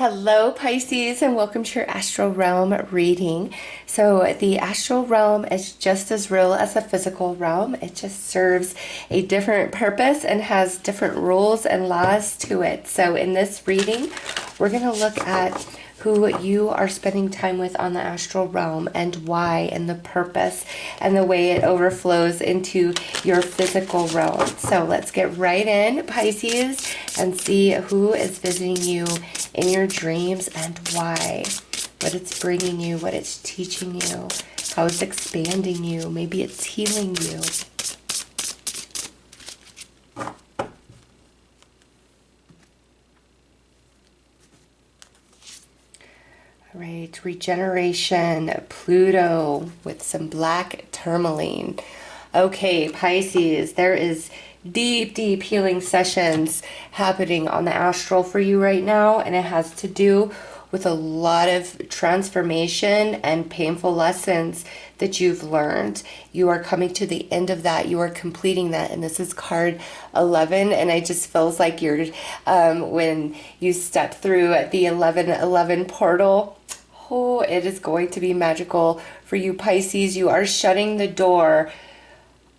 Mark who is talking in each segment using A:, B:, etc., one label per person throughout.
A: Hello, Pisces, and welcome to your astral realm reading. So, the astral realm is just as real as the physical realm. It just serves a different purpose and has different rules and laws to it. So, in this reading, we're going to look at who you are spending time with on the astral realm and why, and the purpose and the way it overflows into your physical realm. So let's get right in, Pisces, and see who is visiting you in your dreams and why, what it's bringing you, what it's teaching you, how it's expanding you, maybe it's healing you. All right, regeneration, Pluto with some black tourmaline. Okay, Pisces, there is deep, deep healing sessions happening on the astral for you right now, and it has to do with a lot of transformation and painful lessons that you've learned. You are coming to the end of that. You are completing that, and this is card 11, and it just feels like you're when you step through the 1111 portal. Oh, it is going to be magical for you, Pisces. You are shutting the door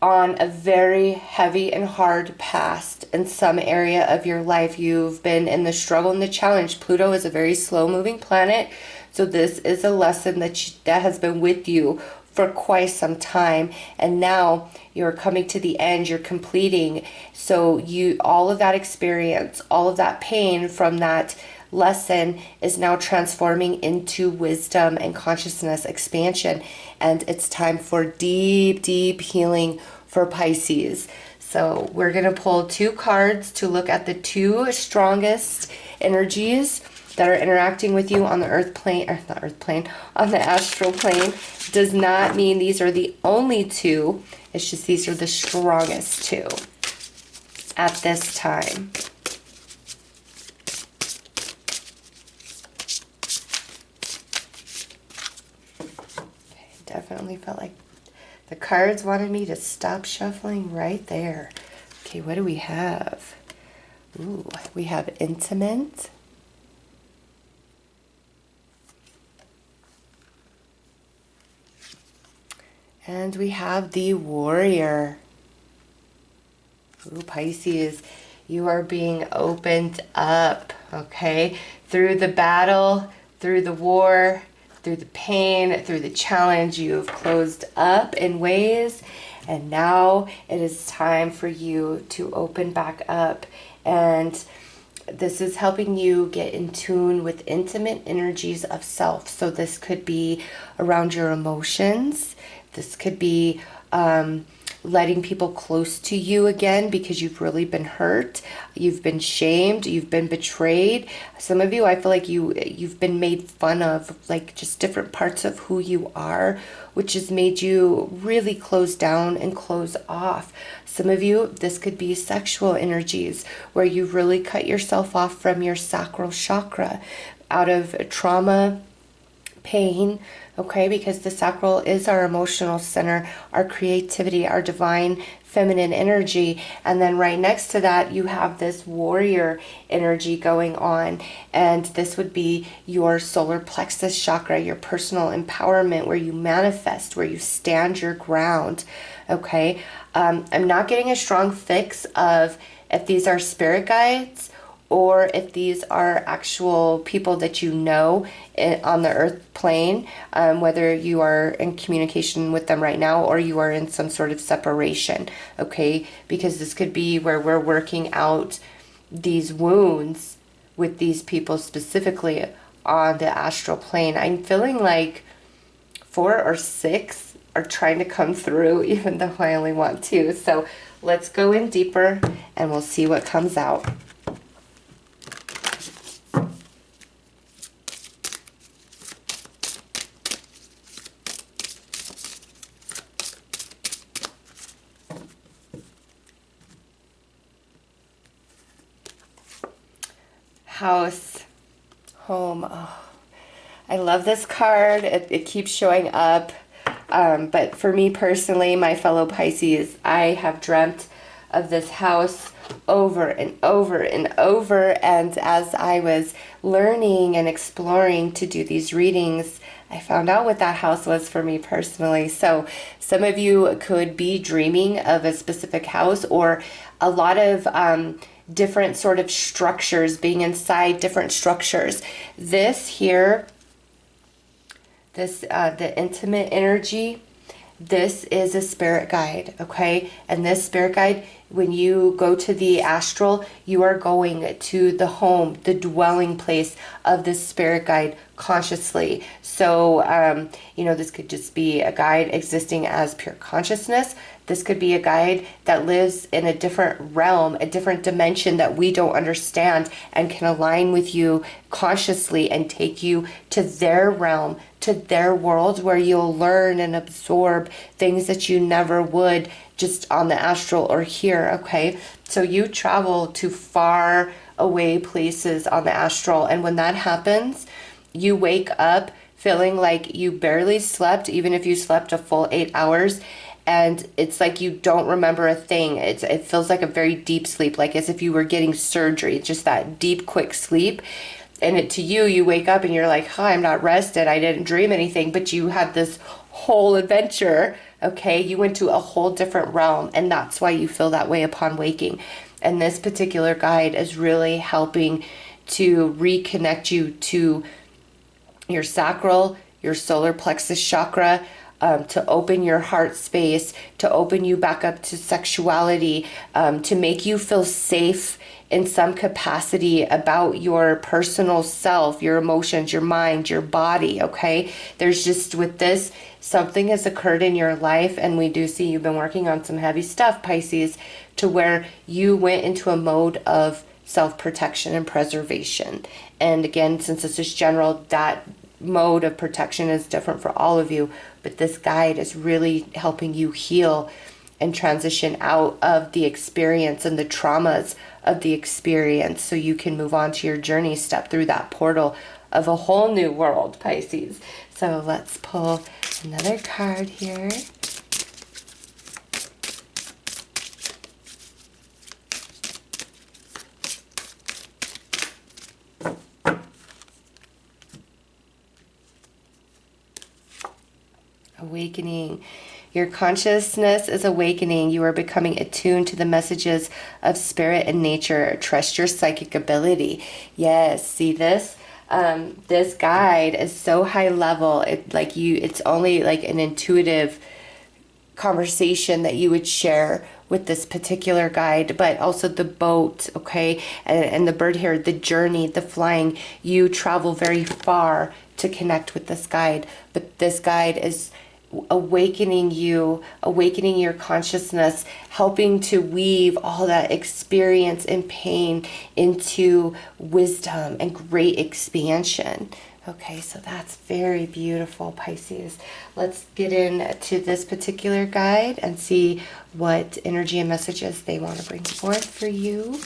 A: on a very heavy and hard past in some area of your life. You've been in the struggle and the challenge. Pluto is a very slow moving planet, so this is a lesson that has been with you for quite some time, and now you're coming to the end, you're completing. So all of that experience, all of that pain from that lesson is now transforming into wisdom and consciousness expansion, and it's time for deep, deep healing for Pisces. So we're going to pull two cards to look at the two strongest energies that are interacting with you on the earth plane, or not earth plane, on the astral plane. Does not mean these are the only two. It's just these are the strongest two at this time. Definitely felt like the cards wanted me to stop shuffling right there. Okay, what do we have? Ooh, we have intimate. And we have the warrior. Ooh, Pisces, you are being opened up, okay? Through the battle, through the war, through the pain, through the challenge, you have closed up in ways, and now it is time for you to open back up. And this is helping you get in tune with intimate energies of self. So this could be around your emotions. This could be letting people close to you again because you've really been hurt, you've been shamed, you've been betrayed. Some of you, I feel like you've been made fun of, like just different parts of who you are, which has made you really close down and close off. Some of you, this could be sexual energies where you really cut yourself off from your sacral chakra out of trauma, pain, okay, because the sacral is our emotional center, our creativity, our divine feminine energy. And then right next to that, you have this warrior energy going on, and this would be your solar plexus chakra, your personal empowerment, where you manifest, where you stand your ground. Okay, I'm not getting a strong fix of if these are spirit guides or if these are actual people that you know on the earth plane, whether you are in communication with them right now or you are in some sort of separation, okay? Because this could be where we're working out these wounds with these people specifically on the astral plane. I'm feeling like 4 or 6 are trying to come through, even though I only want 2. So let's go in deeper and we'll see what comes out. House, home. Oh, I love this card. It keeps showing up. But for me personally, my fellow Pisces, I have dreamt of this house over and over and over. And as I was learning and exploring to do these readings, I found out what that house was for me personally. So some of you could be dreaming of a specific house, or a lot of different sort of structures, being inside different structures. This here, the intimate energy, this is a spirit guide, okay? And this spirit guide, when you go to the astral, you are going to the home, the dwelling place of this spirit guide consciously. So, this could just be a guide existing as pure consciousness. This could be a guide that lives in a different realm, a different dimension that we don't understand, and can align with you consciously and take you to their realm, to their world, where you'll learn and absorb things that you never would just on the astral or here, okay? So you travel to far away places on the astral, and when that happens, you wake up feeling like you barely slept, even if you slept a full 8 hours, and it's like you don't remember a thing. It feels like a very deep sleep, like as if you were getting surgery, just that deep, quick sleep. And to you, you wake up and you're like, hi, I'm not rested, I didn't dream anything, but you had this whole adventure, okay? You went to a whole different realm, and that's why you feel that way upon waking. And this particular guide is really helping to reconnect you to your sacral, your solar plexus chakra, to open your heart space, to open you back up to sexuality, to make you feel safe in some capacity about your personal self, your emotions, your mind, your body, okay? There's just, with this, something has occurred in your life, and we do see you've been working on some heavy stuff, Pisces, to where you went into a mode of self-protection and preservation. And again, since this is general, that mode of protection is different for all of you, but this guide is really helping you heal and transition out of the experience and the traumas of the experience, so you can move on to your journey, step through that portal of a whole new world, Pisces. So let's pull another card here. Awakening. Your consciousness is awakening. You are becoming attuned to the messages of spirit and nature. Trust your psychic ability. Yes, see this? This guide is so high level. It's only like an intuitive conversation that you would share with this particular guide, but also the boat, okay? And the bird here, the journey, the flying. You travel very far to connect with this guide, but this guide is awakening you, awakening your consciousness, helping to weave all that experience and pain into wisdom and great expansion. Okay, so that's very beautiful, Pisces. Let's get into this particular guide and see what energy and messages they want to bring forth for you.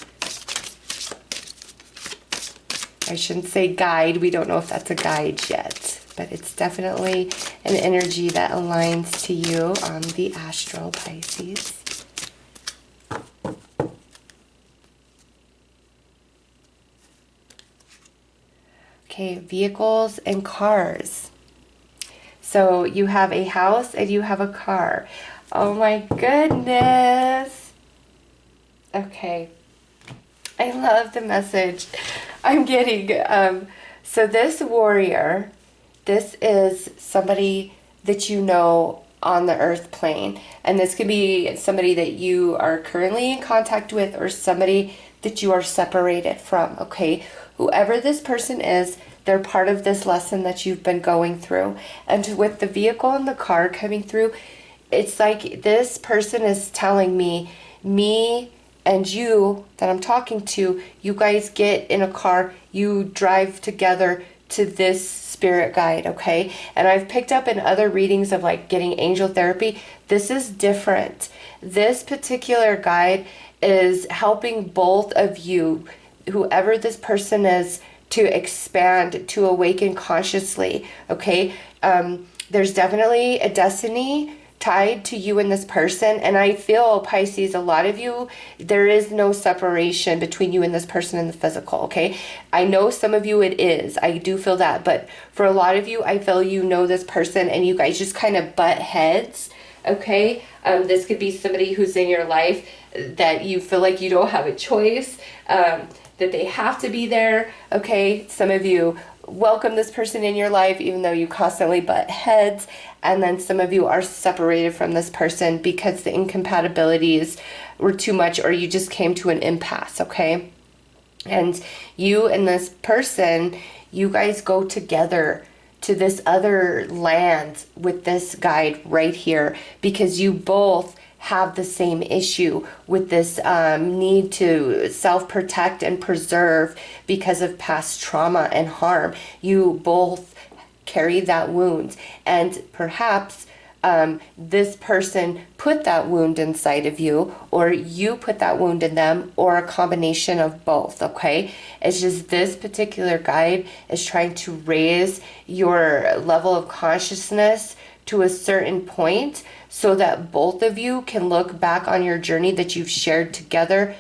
A: I shouldn't say guide. We don't know if that's a guide yet, but it's definitely an energy that aligns to you on the astral, Pisces. Okay, vehicles and cars. So you have a house and you have a car. Oh my goodness. Okay. I love the message I'm getting. So this warrior, this is somebody that you know on the earth plane. And this could be somebody that you are currently in contact with, or somebody that you are separated from, okay? Whoever this person is, they're part of this lesson that you've been going through. And with the vehicle and the car coming through, it's like this person is telling me and you that I'm talking to, you guys get in a car, you drive together to this spirit guide, okay? And I've picked up in other readings of like getting angel therapy. This is different. This particular guide is helping both of you, whoever this person is, to expand, to awaken consciously, okay? There's definitely a destiny tied to you and this person. And I feel, Pisces, a lot of you, there is no separation between you and this person in the physical, okay? I know some of you it is. I do feel that. But for a lot of you, I feel you know this person and you guys just kind of butt heads, okay? This could be somebody who's in your life that you feel like you don't have a choice, that they have to be there, okay? Some of you welcome this person in your life even though you constantly butt heads, and then some of you are separated from this person because the incompatibilities were too much or you just came to an impasse, okay? And you and this person, you guys go together to this other land with this guide right here because you both have the same issue with this need to self-protect and preserve because of past trauma and harm. You both carry that wound, and perhaps this person put that wound inside of you, or you put that wound in them, or a combination of both, okay? It's just this particular guide is trying to raise your level of consciousness to a certain point so that both of you can look back on your journey that you've shared together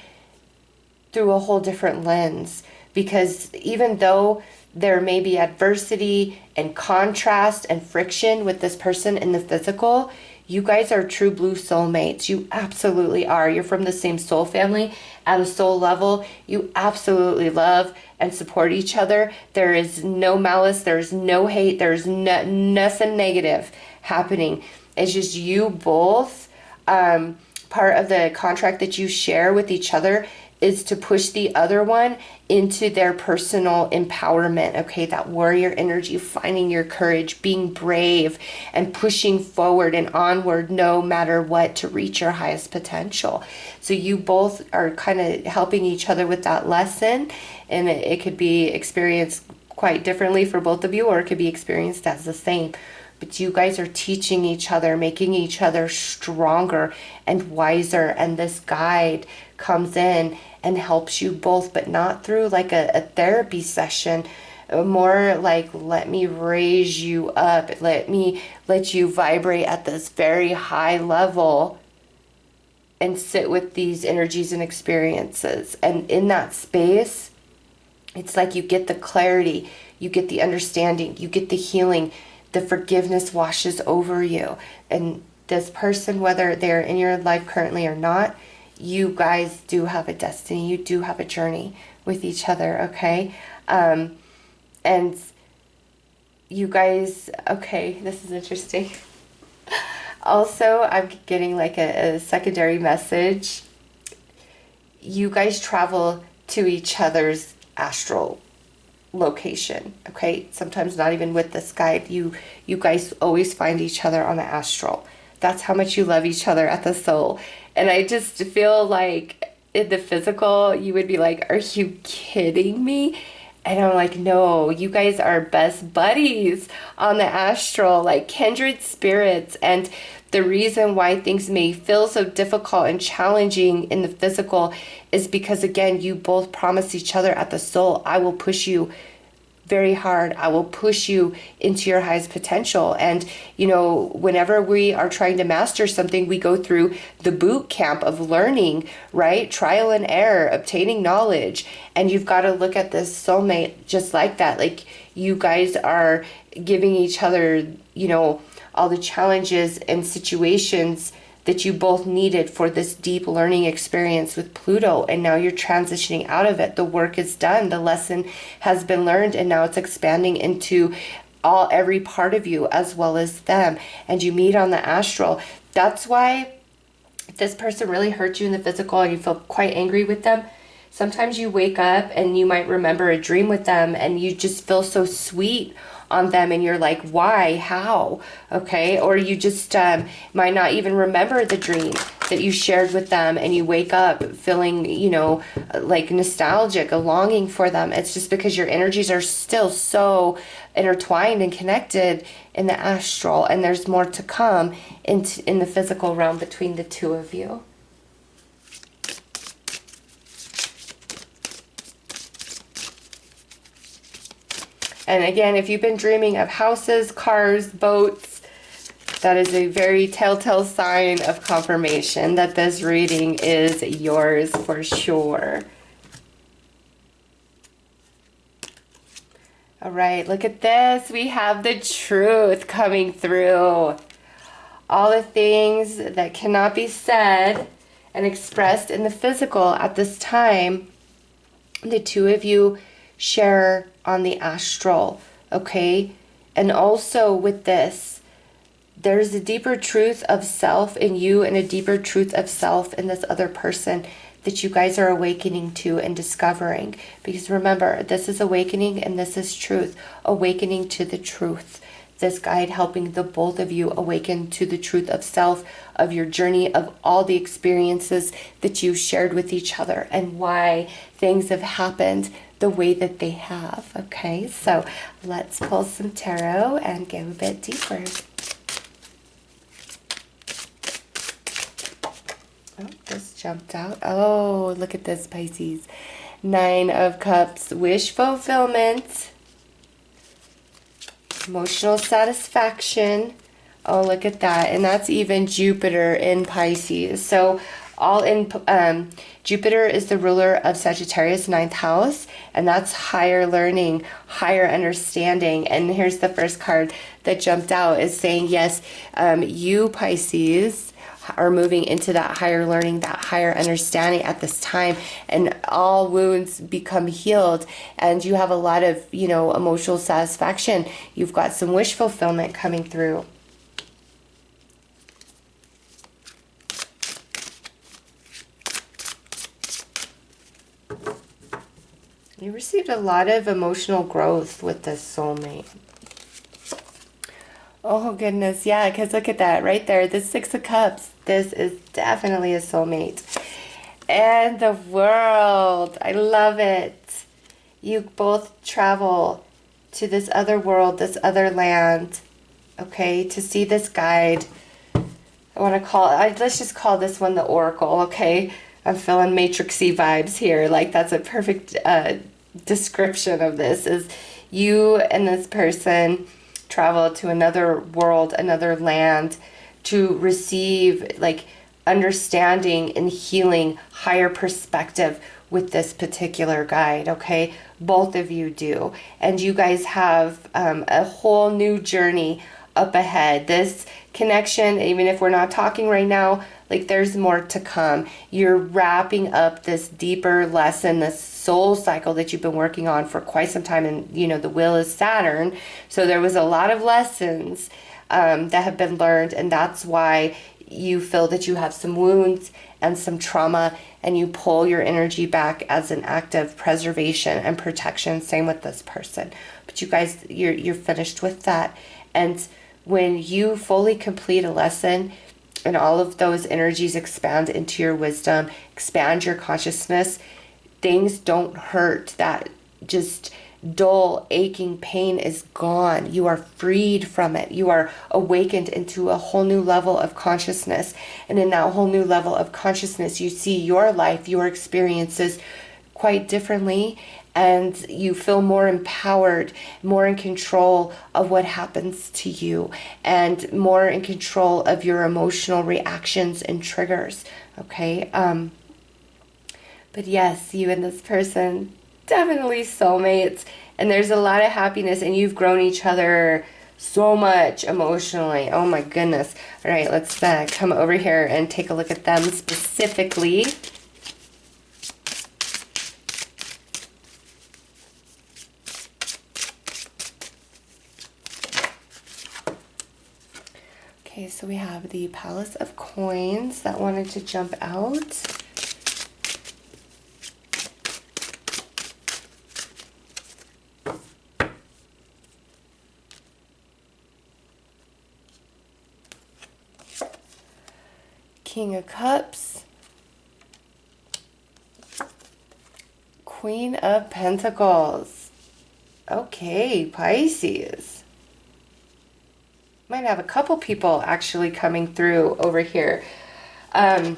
A: through a whole different lens. Because even though there may be adversity and contrast and friction with this person in the physical, you guys are true blue soulmates. You absolutely are. You're from the same soul family. At a soul level, you absolutely love and support each other. There is no malice. There's no hate. There's nothing negative happening. It's just you both, part of the contract that you share with each other is to push the other one into their personal empowerment, okay? That warrior energy, finding your courage, being brave, and pushing forward and onward no matter what to reach your highest potential. So you both are kind of helping each other with that lesson, and it could be experienced quite differently for both of you, or it could be experienced as the same. But you guys are teaching each other, making each other stronger and wiser. And this guide comes in and helps you both, but not through like a therapy session, more like, let me raise you up. Let you vibrate at this very high level and sit with these energies and experiences. And in that space, it's like you get the clarity, you get the understanding, you get the healing. The forgiveness washes over you. And this person, whether they're in your life currently or not, you guys do have a destiny. You do have a journey with each other, okay? And you guys, okay, this is interesting. Also, I'm getting like a secondary message. You guys travel to each other's astral location, okay? Sometimes not even with this guide. You guys always find each other on the astral. That's how much you love each other at the soul. And I just feel like in the physical, you would be like, are you kidding me? And I'm like, no, you guys are best buddies on the astral, like kindred spirits. And the reason why things may feel so difficult and challenging in the physical is because, again, you both promise each other at the soul, I will push you very hard. I will push you into your highest potential. And, you know, whenever we are trying to master something, we go through the boot camp of learning, right? Trial and error, obtaining knowledge. And you've got to look at this soulmate just like that. Like, you guys are giving each other, you know, all the challenges and situations that you both needed for this deep learning experience with Pluto, and now you're transitioning out of it. The work is done, the lesson has been learned, and now it's expanding into every part of you as well as them, and you meet on the astral. That's why if this person really hurt you in the physical and you feel quite angry with them, sometimes you wake up and you might remember a dream with them and you just feel so sweet on them, and you're like, why, how, okay? Or you just might not even remember the dream that you shared with them, and you wake up feeling, you know, like nostalgic, a longing for them. It's just because your energies are still so intertwined and connected in the astral, and there's more to come in the physical realm between the two of you. And again, if you've been dreaming of houses, cars, boats, That is a very telltale sign of confirmation that this reading is yours for sure. All right, look at this. We have the truth coming through. All the things that cannot be said and expressed in the physical at this time, the two of you share on the astral, okay? And also with this, there's a deeper truth of self in you and a deeper truth of self in this other person that you guys are awakening to and discovering. Because remember, this is awakening and this is truth. Awakening to the truth. This guide helping the both of you awaken to the truth of self, of your journey, of all the experiences that you shared with each other and why things have happened the way that they have. Okay, so let's pull some tarot and go a bit deeper. Oh, this jumped out. Oh, look at this, Pisces. 9 of Cups, wish fulfillment, emotional satisfaction. Oh, look at that. And that's even Jupiter in Pisces. So all in, Jupiter is the ruler of Sagittarius, 9th house, and that's higher learning, higher understanding. And here's the first card that jumped out is saying, yes, you, Pisces, are moving into that higher learning, that higher understanding at this time, and all wounds become healed, and you have a lot of, you know, emotional satisfaction. You've got some wish fulfillment coming through. You received a lot of emotional growth with this soulmate. Oh goodness, yeah, because look at that right there, the 6 of Cups. This is definitely a soulmate. And the World, I love it. You both travel to this other world, this other land, okay, to see this guide. I want to call it, let's just call this one the Oracle, okay? I'm feeling matrixy vibes here. Like, that's a perfect description of this, is you and this person travel to another world, another land, to receive like understanding and healing, higher perspective with this particular guide, okay? Both of you do. And you guys have a whole new journey up ahead. This connection, even if we're not talking right now, like there's more to come. You're wrapping up this deeper lesson, this soul cycle that you've been working on for quite some time. And, you know, the wheel is Saturn. So there was a lot of lessons that have been learned. And that's why you feel that you have some wounds and some trauma, and you pull your energy back as an act of preservation and protection. Same with this person. But you guys, you're finished with that. And when you fully complete a lesson and all of those energies expand into your wisdom, expand your consciousness, things don't hurt. That just dull, aching pain is gone. You are freed from it. You are awakened into a whole new level of consciousness. And in that whole new level of consciousness, you see your life, your experiences quite differently. And you feel more empowered, more in control of what happens to you, and more in control of your emotional reactions and triggers, okay? But yes, you and this person, definitely soulmates, and there's a lot of happiness, and you've grown each other so much emotionally. Oh my goodness. All right, let's come over here and take a look at them specifically. Okay, so we have the Palace of Coins that wanted to jump out. King of Cups. Queen of Pentacles. Okay, Pisces. Might have a couple people actually coming through over here. And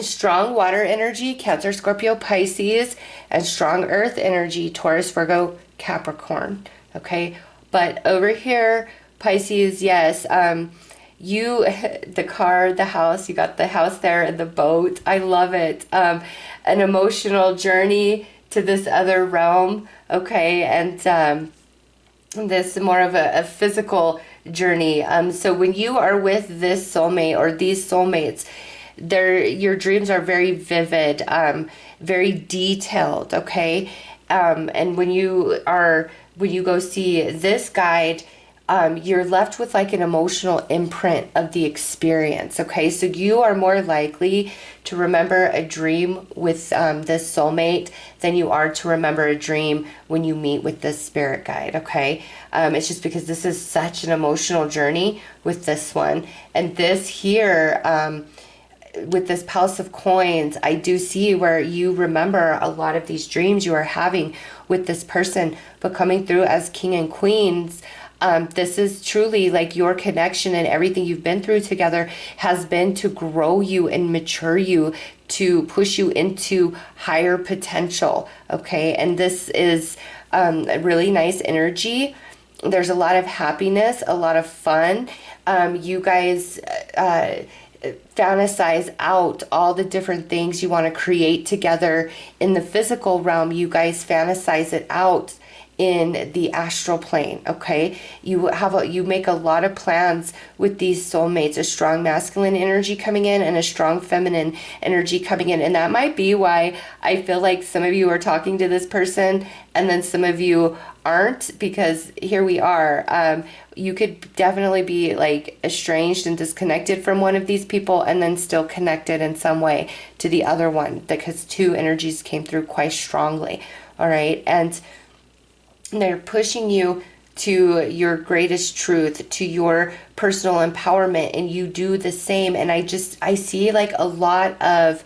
A: strong water energy, Cancer, Scorpio, Pisces, and strong earth energy, Taurus, Virgo, Capricorn. Okay, but over here, Pisces, yes, you, the car, the house, you got the house there and the boat. I love it. An emotional journey to this other realm, okay? And this more of a physical journey. So when you are with this soulmate or these soulmates, your dreams are very vivid, very detailed, okay? And when you go see this guide, you're left with like an emotional imprint of the experience, okay? So you are more likely to remember a dream with this soulmate than you are to remember a dream when you meet with this spirit guide, okay? It's just because this is such an emotional journey with this one. And this here, with this Palace of Coins, I do see where you remember a lot of these dreams you are having with this person, but coming through as king and queens. This is truly like your connection, and everything you've been through together has been to grow you and mature you, to push you into higher potential, okay? And this is a really nice energy. There's a lot of happiness, a lot of fun. You guys fantasize out all the different things you want to create together in the physical realm. You guys fantasize it out in the astral plane, okay? You make a lot of plans with these soulmates, a strong masculine energy coming in and a strong feminine energy coming in. And that might be why I feel like some of you are talking to this person and then some of you aren't, because here we are. You could definitely be like estranged and disconnected from one of these people and then still connected in some way to the other one, because two energies came through quite strongly, all right? And they're pushing you to your greatest truth, to your personal empowerment, and you do the same. And I see like a lot of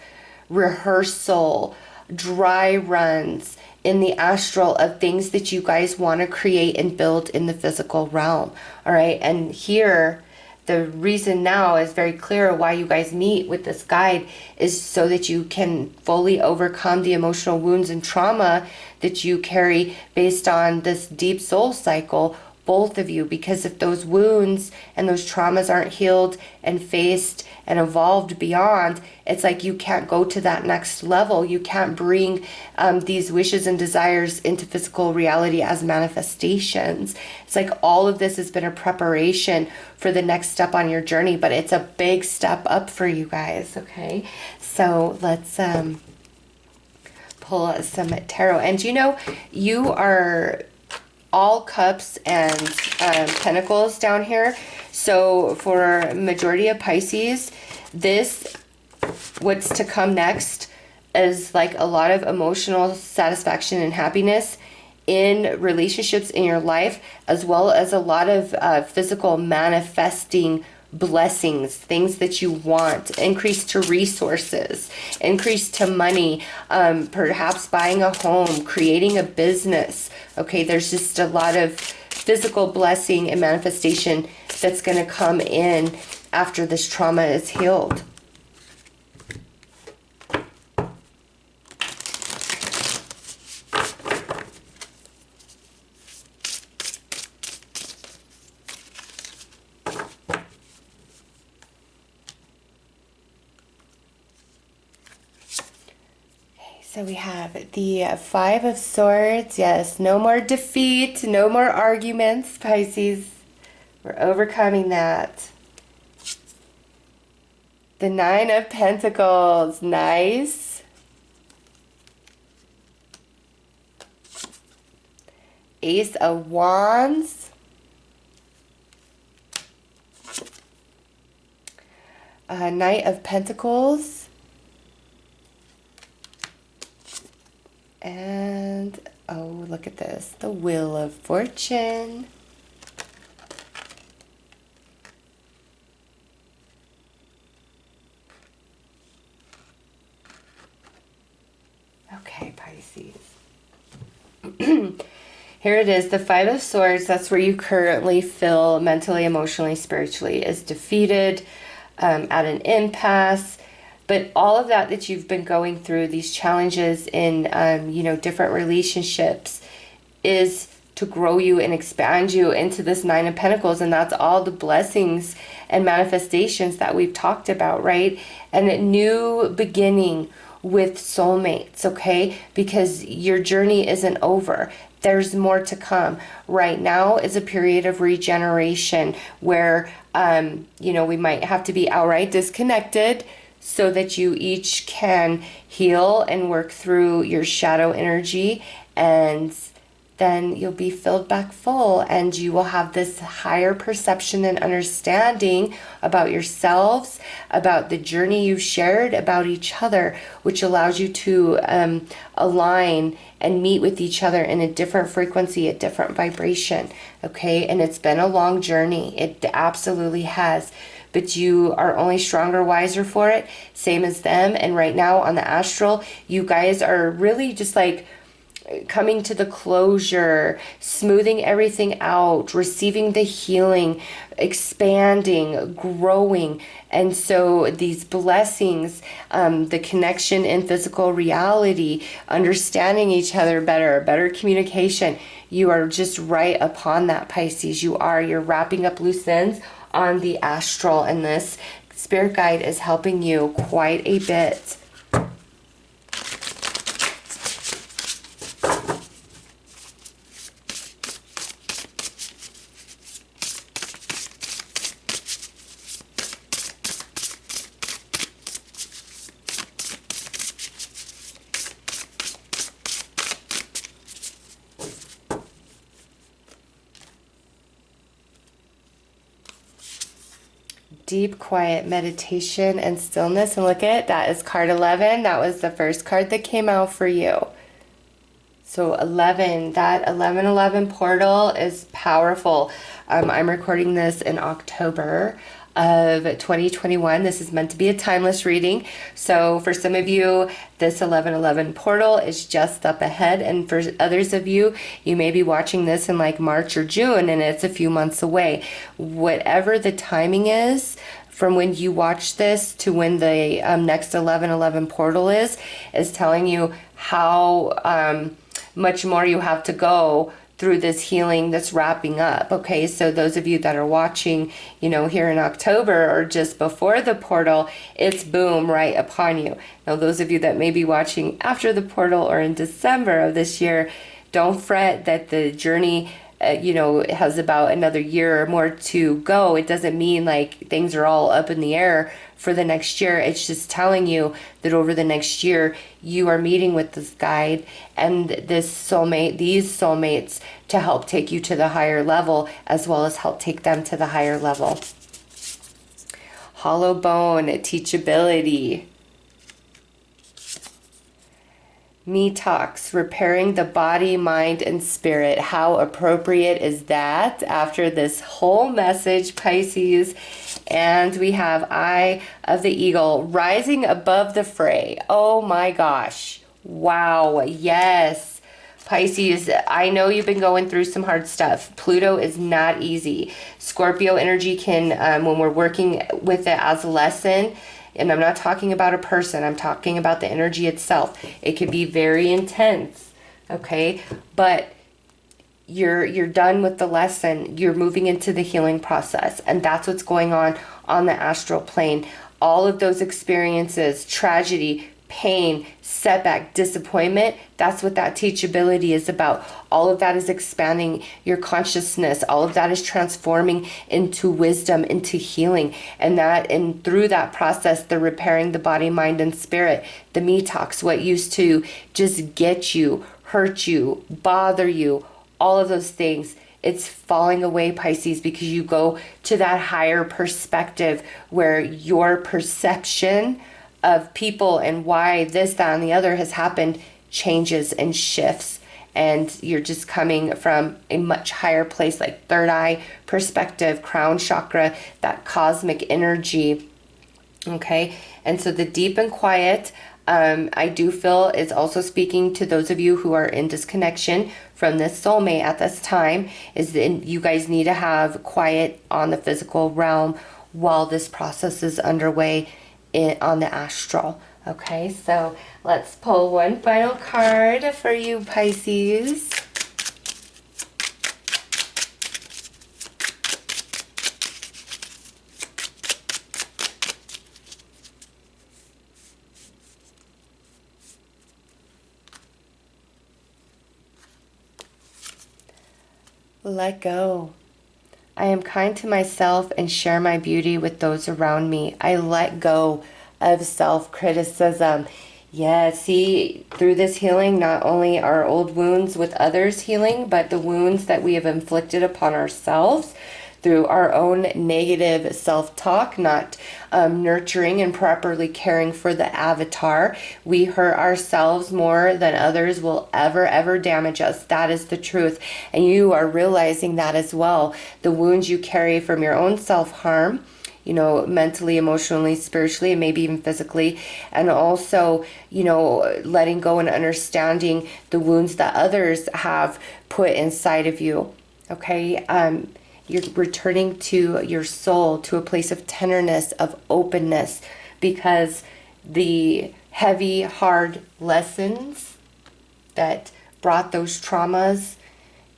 A: rehearsal, dry runs in the astral of things that you guys want to create and build in the physical realm. All right. And here, the reason now is very clear why you guys meet with this guide is so that you can fully overcome the emotional wounds and trauma that you carry based on this deep soul cycle, both of you. Because if those wounds and those traumas aren't healed and faced and evolved beyond, it's like you can't go to that next level. You can't bring these wishes and desires into physical reality as manifestations. It's like all of this has been a preparation for the next step on your journey, but it's a big step up for you guys, okay? So let's pull some tarot. And you are all cups and pentacles down here. So for majority of Pisces, what's to come next is like a lot of emotional satisfaction and happiness in relationships in your life, as well as a lot of physical manifesting blessings, things that you want, increase to resources, increase to money, perhaps buying a home, creating a business. Okay, there's just a lot of physical blessing and manifestation that's going to come in after this trauma is healed. So we have the Five of Swords. Yes, no more defeat, no more arguments, Pisces. We're overcoming that. The Nine of Pentacles. Nice. Ace of Wands. Knight of Pentacles. And, oh, look at this. The Wheel of Fortune. Okay, Pisces. Here it is, the Five of Swords. That's where you currently feel mentally, emotionally, spiritually is defeated, at an impasse. But all of that you've been going through, these challenges in, different relationships, is to grow you and expand you into this Nine of Pentacles. And that's all the blessings and manifestations that we've talked about, right? And a new beginning with soulmates, okay? Because your journey isn't over. There's more to come. Right now is a period of regeneration where, you know, we might have to be outright disconnected so that you each can heal and work through your shadow energy, and then you'll be filled back full, and you will have this higher perception and understanding about yourselves, about the journey you've shared, about each other, which allows you to align and meet with each other in a different frequency, a different vibration, okay? And it's been a long journey. It absolutely has. But you are only stronger, wiser for it, same as them. And right now on the astral, you guys are really just like coming to the closure, smoothing everything out, receiving the healing, expanding, growing. And so these blessings, the connection in physical reality, understanding each other better communication, you are just right upon that, Pisces. You're wrapping up loose ends on the astral, and this spirit guide is helping you quite a bit. Deep, quiet meditation and stillness. And look at it, that is card 11. That was the first card that came out for you. So 11, that 1111 portal is powerful. I'm recording this in October of 2021. This is meant to be a timeless reading. So for some of you, this 1111 portal is just up ahead. And for others of you, you may be watching this in like March or June, and it's a few months away. Whatever the timing is, from when you watch this to when the next 1111 portal is telling you how much more you have to go through this healing that's wrapping up. Okay, so those of you that are watching, you know, here in October or just before the portal, it's boom, right upon you. Now, those of you that may be watching after the portal or in December of this year, don't fret that the journey you know, it has about another year or more to go. It doesn't mean like things are all up in the air for the next year. It's just telling you that over the next year, you are meeting with this guide and this soulmate, these soulmates, to help take you to the higher level, as well as help take them to the higher level. Hollow bone, teachability. Me talks, repairing the body, mind, and spirit. How appropriate is that after this whole message, Pisces? And we have Eye of the Eagle, rising above the fray. Oh my gosh. Wow. Yes. Pisces, I know you've been going through some hard stuff. Pluto is not easy. Scorpio energy can, when we're working with it as a lesson, and I'm not talking about a person, I'm talking about the energy itself. It can be very intense, okay? But you're done with the lesson. You're moving into the healing process, and that's what's going on the astral plane. All of those experiences, tragedy, pain, setback, disappointment, that's what that teachability is about. All of that is expanding your consciousness. All of that is transforming into wisdom, into healing. And through that process, the repairing the body, mind, and spirit, the me talks, what used to just get you, hurt you, bother you, all of those things, it's falling away, Pisces, because you go to that higher perspective where your perception of people and why this, that, and the other has happened changes and shifts. And you're just coming from a much higher place, like third eye perspective, crown chakra, that cosmic energy. Okay. And so the deep and quiet, I do feel is also speaking to those of you who are in disconnection from this soulmate at this time, is that you guys need to have quiet on the physical realm while this process is underway on the astral. Okay, so let's pull one final card for you, Pisces. let go. I am kind to myself and share my beauty with those around me. I let go of self-criticism. Yeah, see, through this healing, not only our old wounds with others healing, but the wounds that we have inflicted upon ourselves through our own negative self-talk, not nurturing and properly caring for the avatar. We hurt ourselves more than others will ever damage us. That is the truth. And you are realizing that as well. The wounds you carry from your own self-harm, you know, mentally, emotionally, spiritually, and maybe even physically. And also, you know, letting go and understanding the wounds that others have put inside of you. Okay? You're returning to your soul, to a place of tenderness, of openness, because the heavy, hard lessons that brought those traumas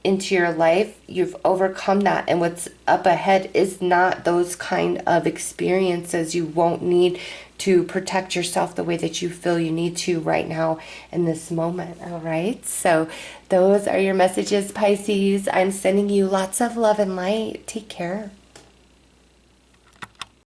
A: into your life, you've overcome that. And what's up ahead is not those kind of experiences. You won't need to protect yourself the way that you feel you need to right now in this moment. All right, so those are your messages, Pisces. I'm sending you lots of love and light. Take care.